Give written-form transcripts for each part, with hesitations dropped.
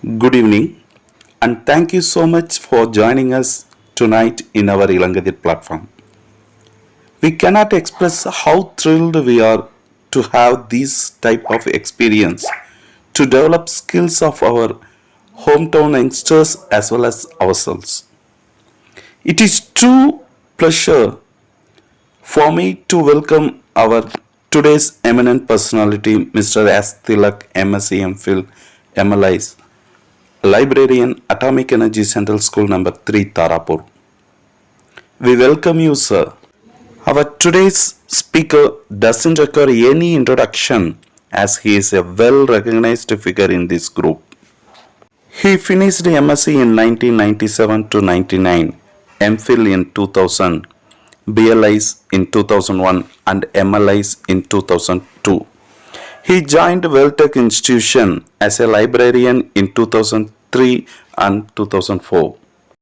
Good evening, and thank you so much for joining us tonight in our Ilangadir platform. We cannot express how thrilled we are to have this type of experience to develop skills of our hometown youngsters as well as ourselves. It is true pleasure for me to welcome our today's eminent personality, Mr. S. Thilak, M.Sc, Phill, MLIS, Librarian, Atomic Energy Central School number 3, Tarapur. We welcome you, sir. Our today's speaker doesn't require any introduction as he is a well recognized figure in this group. He finished M.Sc in 1997 to 99, M.Phill in 2000, BLIs in 2001 and MLIs in 2002. He joined Welltech Institution as a librarian in 2003 and 2004.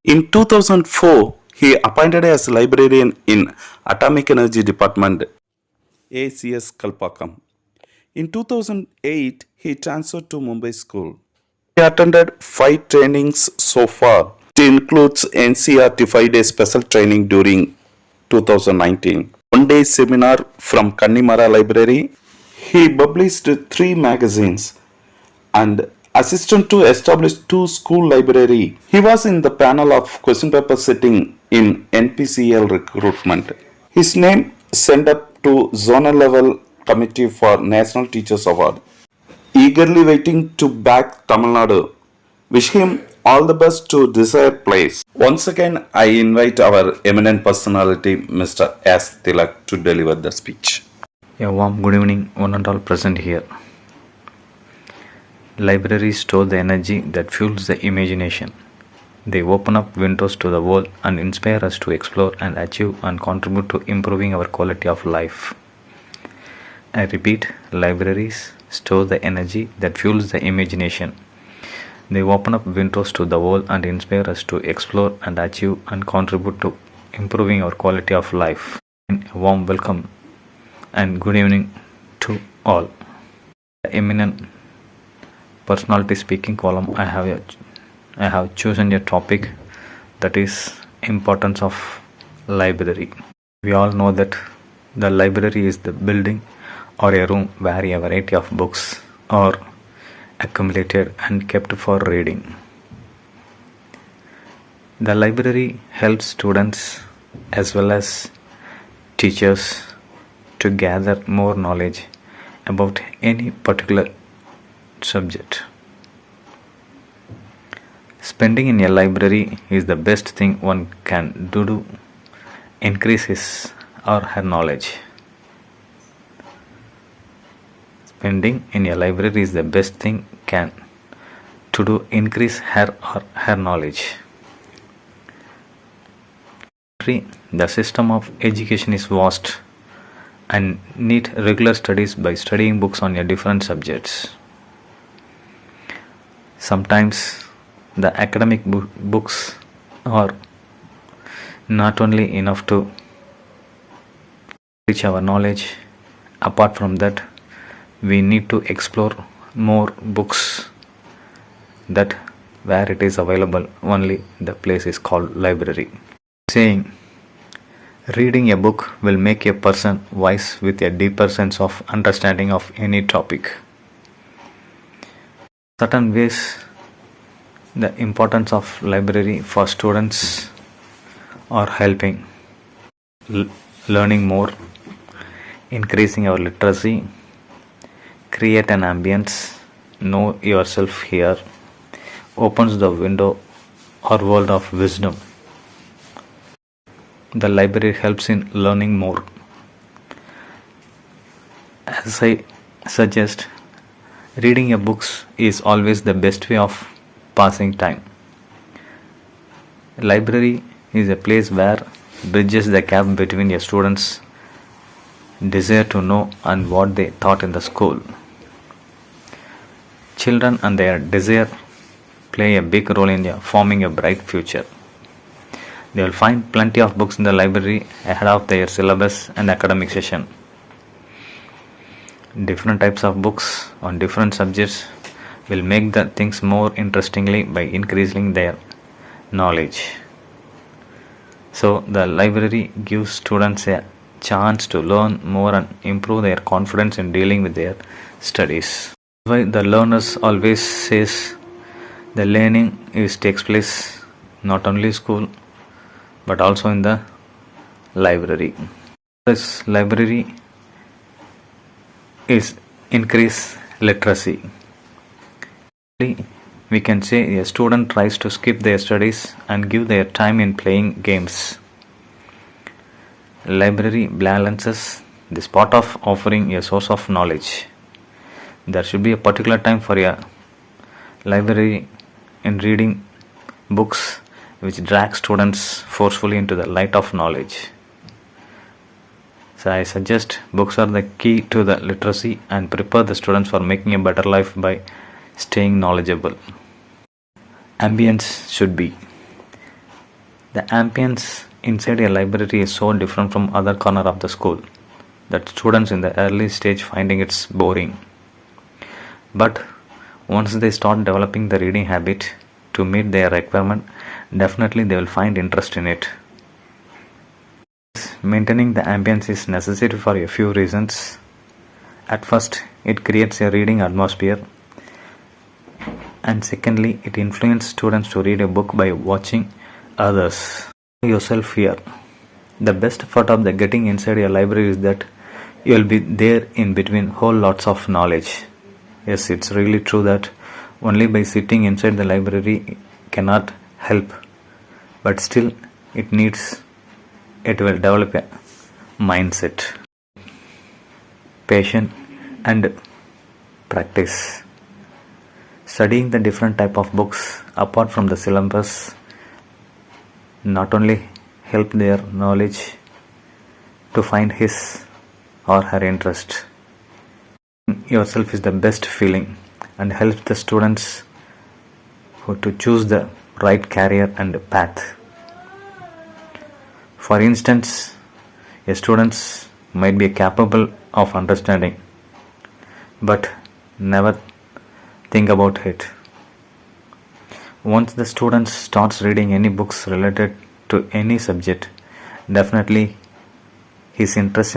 In 2004, he appointed as librarian in Atomic Energy Department, AECS Kalpakam. In 2008, he transferred to Mumbai School. He attended 5 trainings so far. It includes NCRT 5-day special training during 2019, 1-day seminar from Kannimara Library. He published 3 magazines and assistant to establish 2 school library. He was in the panel of question paper setting in NPCL recruitment. His name sent up to zonal level committee for National Teachers Award. Eagerly waiting to back Tamil Nadu. Wish him all the best to desired place. Once again, I invite our eminent personality, Mr. S. Thilak, to deliver the speech. A warm good evening, one and all present here. Libraries store the energy that fuels the imagination. They open up windows to the world and inspire us to explore and achieve and contribute to improving our quality of life. I repeat, libraries store the energy that fuels the imagination. They open up windows to the world and inspire us to explore and achieve and contribute to improving our quality of life. And a warm welcome and good evening to all. The eminent personality speaking column, I have chosen a topic that is importance of library. We all know that the library is the building or a room where a variety of books are accumulated and kept for reading. The library helps students as well as teachers to gather more knowledge about any particular subject. Spending in a library is the best thing one can do to increase his or her knowledge. Spending in a library is the best thing can to do increase her or her knowledge. The system of education is vast and need regular studies by studying books on a different subjects. Sometimes the academic books are not only enough to reach our knowledge. Apart from that, we need to explore more books that where it is available only the place is called library. Saying reading a book will make a person wise with a deeper sense of understanding of any topic. Certain ways the importance of library for students are helping learning more, increasing our literacy, create an ambience, know yourself here, opens the window or world of wisdom. The library helps in learning more. As I suggest, reading a book is always the best way of passing time. Library is a place where bridges the gap between a student's desire to know and what they taught in the school. Children and their desire play a big role in forming a bright future. They will find plenty of books in the library ahead of their syllabus and academic session. Different types of books on different subjects will make the things more interestingly by increasing their knowledge. So the library gives students a chance to learn more and improve their confidence in dealing with their studies. Why the learners always says the learning takes place not only school but also in the library. This library is increase literacy. We can say a student tries to skip their studies and give their time in playing games. Library balances this part of offering a source of knowledge. There should be a particular time for a library in reading books which drag students forcefully into the light of knowledge. So I suggest books are the key to the literacy and prepare the students for making a better life by staying knowledgeable. Ambience should be. The ambience inside a library is so different from other corner of the school that students in the early stage finding it boring. But once they start developing the reading habit to meet their requirement, definitely they will find interest in it. Maintaining the ambience is necessary for a few reasons. At first, it creates a reading atmosphere, and secondly, it influences students to read a book by watching others. Yourself here. The best part of the getting inside a library is that you will be there in between whole lots of knowledge. Yes, it's really true that only by sitting inside the library cannot help, but still it will develop a mindset, patience and practice. Studying the different type of books apart from the syllabus not only help their knowledge to find his or her interest. Yourself is the best feeling and helps the students to choose the right career and path. For instance, a student might be capable of understanding but never think about it. Once the student starts reading any books related to any subject, definitely his interest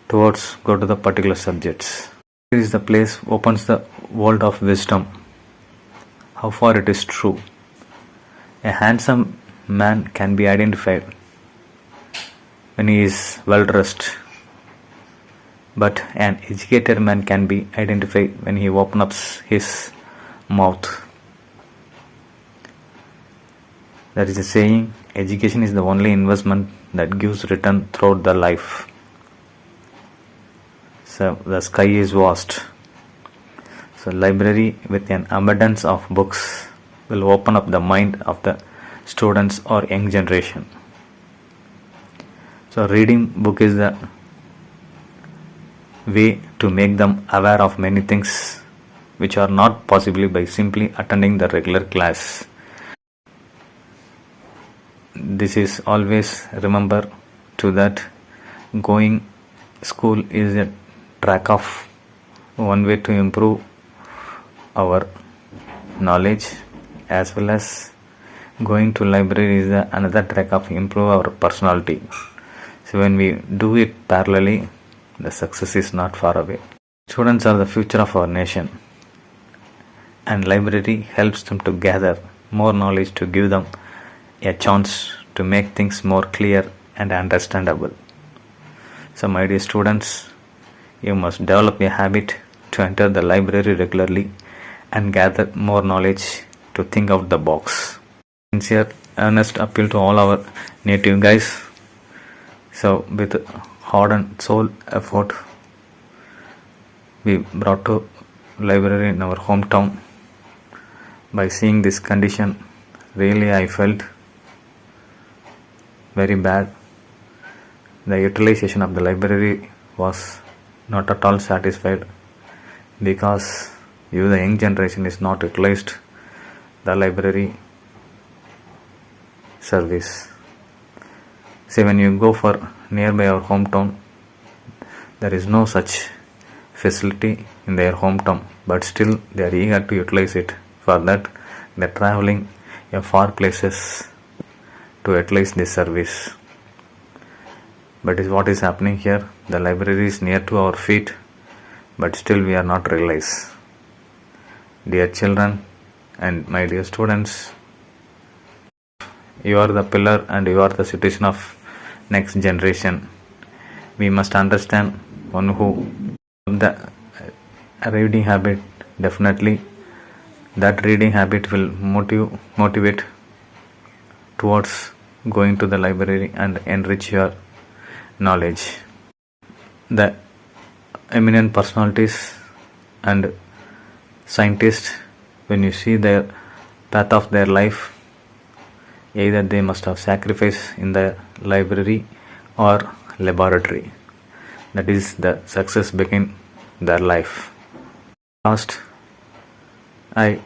towards go to the particular subjects. Here is the place opens the world of wisdom. How far it is true. A handsome man can be identified when he is well dressed, but an educated man can be identified when he opens up his mouth. There is a saying, education is the only investment that gives return throughout the life. So the sky is vast. So library with an abundance of books will open up the mind of the students or young generation. So reading book is the way to make them aware of many things which are not possibly by simply attending the regular class. This is always remember to that going school is a track of one way to improve our knowledge, as well as going to library is another track of improve our personality. So when we do it parallelly, the success is not far away. Students are the future of our nation, and library helps them to gather more knowledge to give them a chance to make things more clear and understandable. So my dear students, you must develop a habit to enter the library regularly and gather more knowledge to think out the box. Sincere, earnest appeal to all our native guys. So with heart and soul effort, we brought to library in our hometown. By seeing this condition, really I felt very bad. The utilization of the library was not at all satisfied because you, the young generation, is not utilized the library service. Say when you go for nearby our hometown, There is no such facility in their hometown, but still they are eager to utilize it. For that, they are traveling far places to utilize this service. But is what is happening here? The library is near to our feet, but still we are not realize. Dear children and my dear students, you are the pillar and you are the citizen of next generation. We must understand one who the reading habit, definitely that reading habit will motivate towards going to the library and enrich your knowledge. The eminent personalities and scientists, when you see their path of their life, either they must have sacrificed in the library or laboratory. That is the success begin their life. Last, I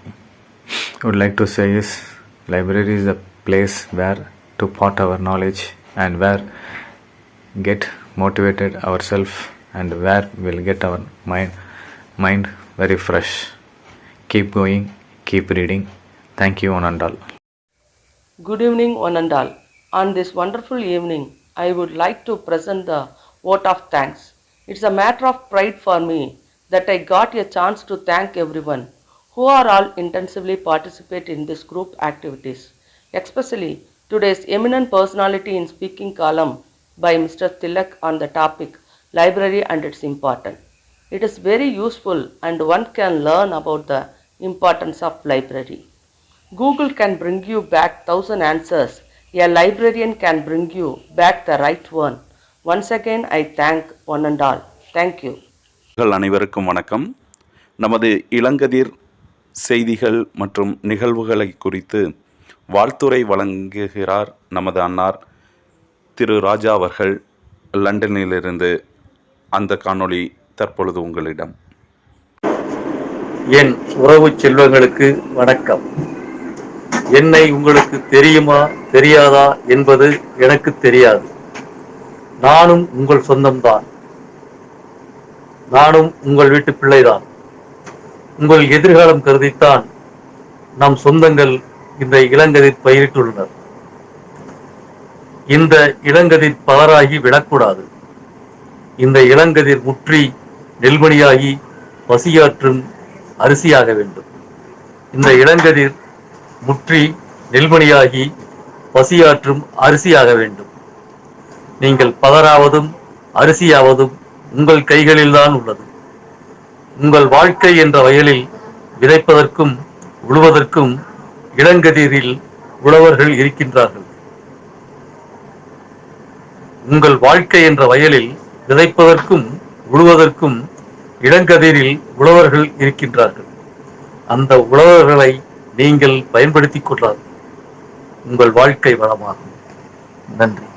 would like to say is library is a place where to pot our knowledge and where get motivated ourselves and where we'll get our mind very fresh. Keep going, keep reading. Thank you one and all. Good evening, one and all. On this wonderful evening, I would like to present the vote of thanks. It's a matter of pride for me that I got a chance to thank everyone who are all intensively participate in this group activities, especially today's eminent personality in speaking column by Mr. Thilak on the topic library and its importance. It is very useful and one can learn about the importance of library. Google can bring you back 1,000 answers. A librarian can bring you back the right one. Once again, I thank one and all. Thank you. அனைவருக்கும் வணக்கம். நமது இளங்கதிர் செய்திகள் மற்றும் நிகழ்வுகளை குறித்து வாழ்த்துரை வழங்குகிறார் நமது அன்னார் திரு ராஜா அவர்கள் லண்டனிலிருந்து. அந்த காணொளி தற்பொழுது உங்களிடம். என் உறவு செல்வங்களுக்கு வணக்கம். என்னை உங்களுக்கு தெரியுமா தெரியாதா என்பது எனக்கு தெரியாது. நானும் உங்கள் சொந்தம்தான். நானும் உங்கள் வீட்டு பிள்ளைதான். உங்கள் எதிர்காலம் கருதித்தான் நம் சொந்தங்கள் இந்த இளங்கதிர் பயிரிட்டுள்ளனர். இந்த இளங்கதிர் பலராகி விடக்கூடாது. இந்த இளங்கதிர் முற்றி நெல்மணியாகி பசியாற்றும் அரிசியாக வேண்டும். இந்த இளங்கதிர் முற்றி நெல்மணியாகி பசியாற்றும் அரிசியாக வேண்டும். நீங்கள் பதராவதும் அரிசியாவதும் உங்கள் கைகளில்தான் உள்ளது. உங்கள் வாழ்க்கை என்ற வயலில் விதைப்பதற்கும் உழுவதற்கும் இளங்கதிரில் உழவர்கள் இருக்கின்றார்கள். உங்கள் வாழ்க்கை என்ற வயலில் விதைப்பதற்கும் உழுவதற்கும் இளங்கதிரில் உழவர்கள் இருக்கின்றார்கள். அந்த உழவர்களை நீங்கள் பயன்படுத்திக் கொள்ளாது உங்கள் வாழ்க்கை வளமாகும். நன்றி.